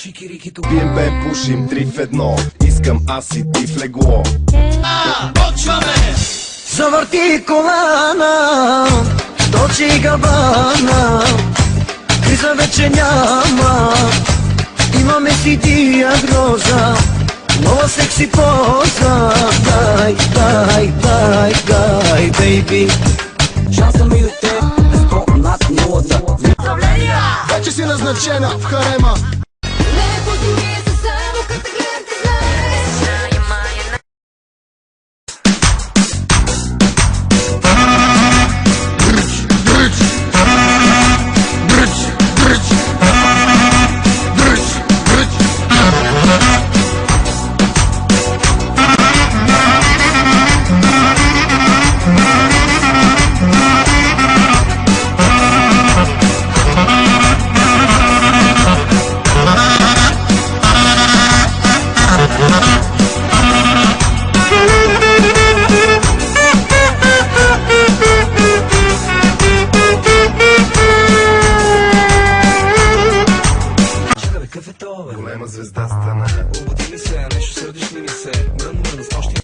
Чикирикито. Пием, пеем, пушим, 3 в 1. Искам аз и ти в легло. Почваме! Завърти колана, точи габана. Криза вече няма, имаме си диагноза. Нова секси поза. Дай, дай, дай, дай, бейби. Шанса ми дете, 100 над нулата. Вече си назначена в харема. Голема звезда стана. Обуди ми се, нещо сърдиш ли ми се? Мрън, с нощи.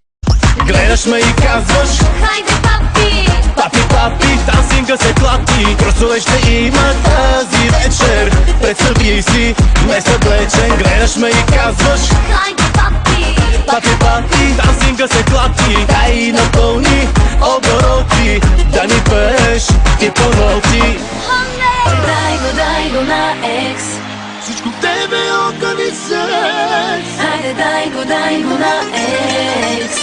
Гледаш ме и казваш: Хайде, папи! папи, папи, тансинга се клати. Кръстове ще има тази вечер. Представи си, ме съблечен. Гледаш ме и казваш: Хайде, папи! папи, папи, тансинга се клати. Дай напълни обороти, да ми пееш и по ноти. Дай го на екс. Всичко в тебе органи секс. Хайде, дай го на екс.